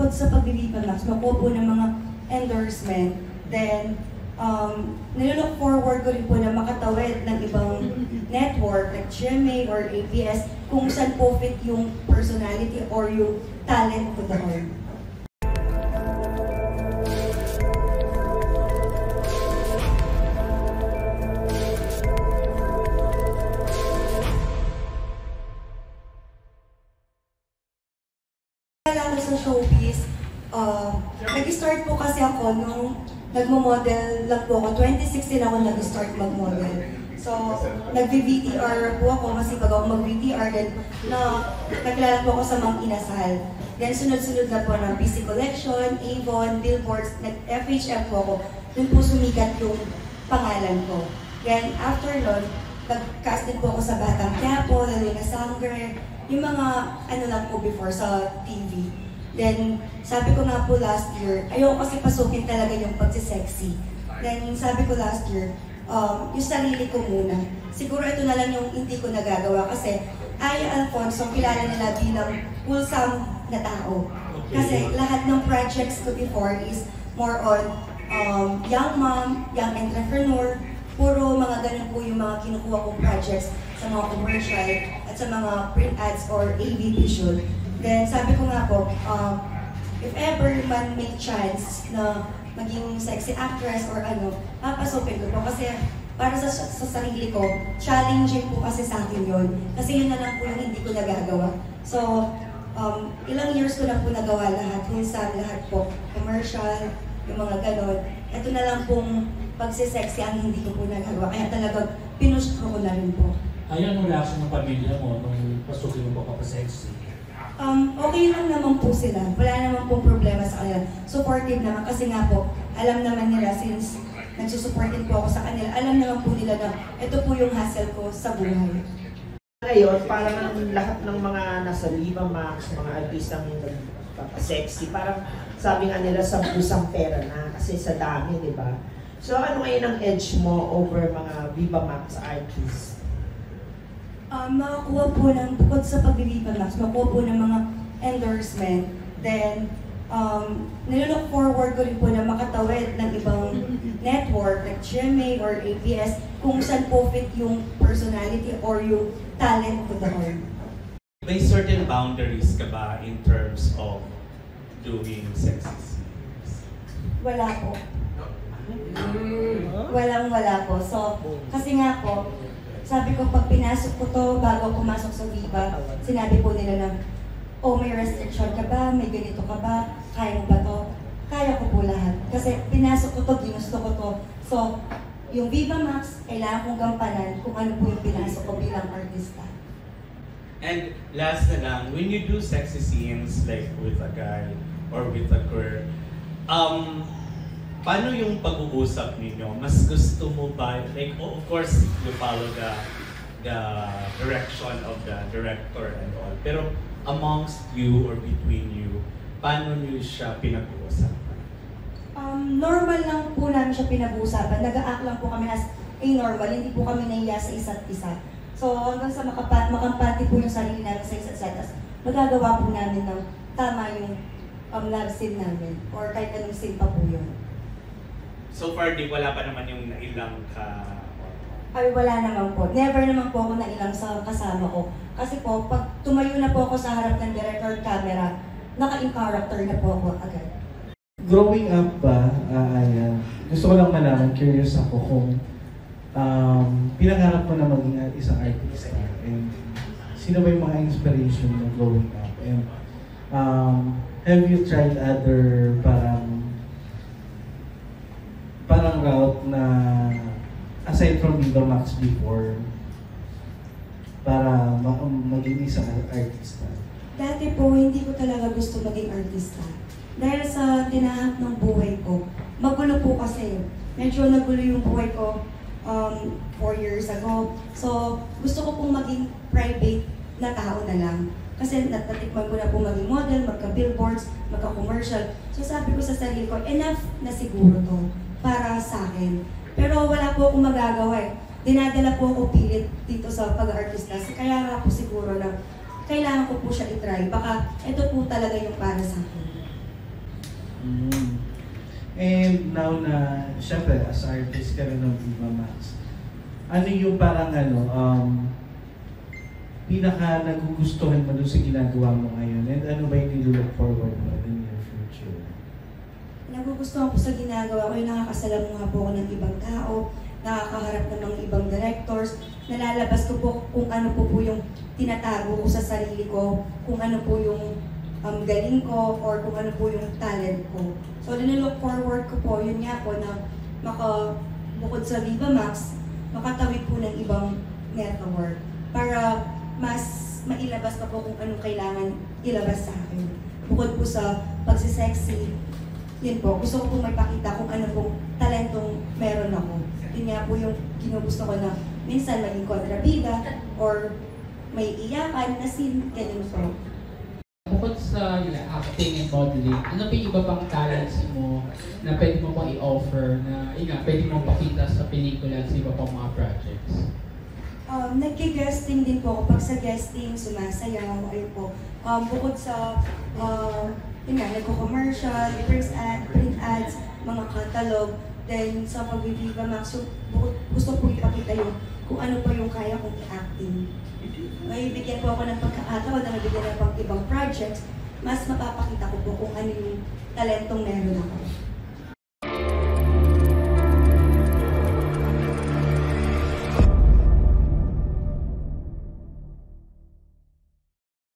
bukod sa pag-Viva Max, makuha po ng mga endorsement, then nililook forward ko rin po na makatawid ng ibang network like GMA or ABS kung saan po fit yung personality or yung talent ko doon. Sa showbiz, nag-start po kasi ako nung nagmo-model lang po ako. 2016 ako nag-start mag-model. So, nag-VTR po ako, masipag ako mag-VTR. Then, naglalaro po ako sa Mang Inasal. Then, sunod-sunod na po ng BC Collection, Avon, Billboards, nag-FHM po ako. Doon po sumikat yung pangalan ko. Then, after nun, nag-cast din po ako sa Batang Quiapo, Lalo na Sangre, yung mga ano lang po before sa TV. Then, sabi ko nga po last year, ayoko kasi pasukin talaga yung pagsisexy. Then, sabi ko last year, yung sarili ko muna. Siguro ito na lang yung hindi ko nagagawa kasi Aya Alfonso, kilala nila bilang wholesome na tao. Kasi lahat ng projects ko before is more on young mom, young entrepreneur, puro mga ganun po yung mga kinukuha kong projects sa mga commercial at sa mga print ads or AV visual. Then sabi ko nga po, if ever man may chance na maging sexy actress or ano, papasukin ko po kasi para sa sarili ko, challenging po kasi sa akin yun. Kasi yun na lang po yung hindi ko nagagawa. So, ilang years ko na po nagawa lahat, minsan lahat po, commercial, yung mga ganon. Ito na lang pong pagsisexy ang hindi ko po nagagawa. Kaya talagang pinustro ko na rin po. Ay, anong reaction ng pamilya mo nung pasukin mo pa sexy? Okay lang naman po sila. Wala naman pong problema sa kanila. Supportive naman kasi nga po, alam naman nila since nagsusupportin po ako sa kanila, alam naman po nila na ito po yung hassle ko sa buhay. Ngayon, parang lahat ng mga nasa Viva Max, mga artistang nagpapasexy, parang sabi nga nila sa busang pera na kasi sa dami, di ba? So ano ngayon ang edge mo over mga Viva Max artists? Makakuha po ng, bukod sa pag-Viva Max, makuha po ng mga endorsement, then nililook forward ko rin po na makatawid ng ibang network like GMA or ABS kung saan po fit yung personality or yung talent ko doon. May certain boundaries ka ba in terms of doing sexy scenes? Wala po. Wala po. So, kasi nga po, sabi ko pag pinasok ko to bago pumasok sa Viva, sinabi po nila na, oh, may restriction ka ba? May ganito ka ba? Kaya mo ba to? Kaya ko po lahat. Kasi pinasok ko to, ginusto ko to. So, yung Viva Max, kailangan kong gampanan kung ano po yung pinasok ko bilang artista. And last na lang, when you do sexy scenes like with a guy or with a girl, paano yung pag-uusap ninyo? Mas gusto mo ba, like, of course, you follow the direction of the director and all, pero amongst you or between you, paano niyo siya pinag-uusapan? Normal lang po namin siya pinag-uusapan. Nag-a-act lang po kami as a normal, hindi po kami nahiya sa isa't isa. So hanggang sa makampati po yung sarili namin sa isa't isa, magagawa po namin ng tama yung love scene namin or kahit anong scene pa po yun. So far, wala pa naman yung nailang ka? Ay, wala naman po. Never naman po ako nailang sa kasama ko. Kasi po, pag tumayo na po ako sa harap ng director camera, naka-in character na po ako agad. Growing up ba, gusto ko lang malaman, curious ako kung pinangarap mo na maging isang artista and sino ba yung mga inspiration mo growing up? And have you tried other parang route na aside from Viva Max before para maging isang artista? Dati po, hindi ko talaga gusto maging artista. Dahil sa tinahanap ng buhay ko, magulo po kasi. Medyo nagulo yung buhay ko 4 years ago. So, gusto ko pong maging private na tao na lang. Kasi natatikman ko na po maging model, magka-billboards, magka-commercial. So sabi ko sa sarili ko, enough na siguro to para sa akin. Pero wala po akong magagawa eh. Dinadala po ako pilit dito sa pag-artista. Kaya nga po siguro na kailangan ko po siya itry. Baka ito po talaga yung para sa akin. And now na, syempre, as artist ka rin ng Viva Max, ano yung parang pinaka nagugustuhan mo dun sa ginagawa mo ngayon? And ano ba yung nilook forward mo in your future? Nagugustuhan ko sa ginagawa ko, yung nakakasalamuha po ako ng ibang tao, nakakaharap ng mga ibang directors, nalalabas ko po kung ano po yung tinatago ko sa sarili ko, kung ano po yung galing ko, or kung ano po yung talent ko. So, nilook forward ko po, yun nga po na bukod sa Viva Max, makatawid po ng ibang network para mas mailabas pa po kung anong kailangan ilabas sa akin. Bukod po sa pagsisexy, yun po, gusto ko po may pakita kung ano pong talentong meron ako. Yun nga po yung ginugusto ko na minsan maging kontrabida or may iyakan na scene, ganun po. Bukod sa acting and modeling, ano pa yung iba pang talents mo na pwede mo pang i-offer na pwede mo pakita sa pelikula at sa iba pang mga projects? Nag-guesting din po ako. Pag sa guesting, sumasayaw, ayun po. Bukod sa, nagko-commercial, print ads, mga catalog, then sa pag-Viva Max, so, gusto ko ipakita yung kung ano pa yung kaya kong i-acting. May bigyan po ako ng pagkakataon na nabigyan ng ibang projects, mas mapapakita ko po kung ano yung talentong meron ako.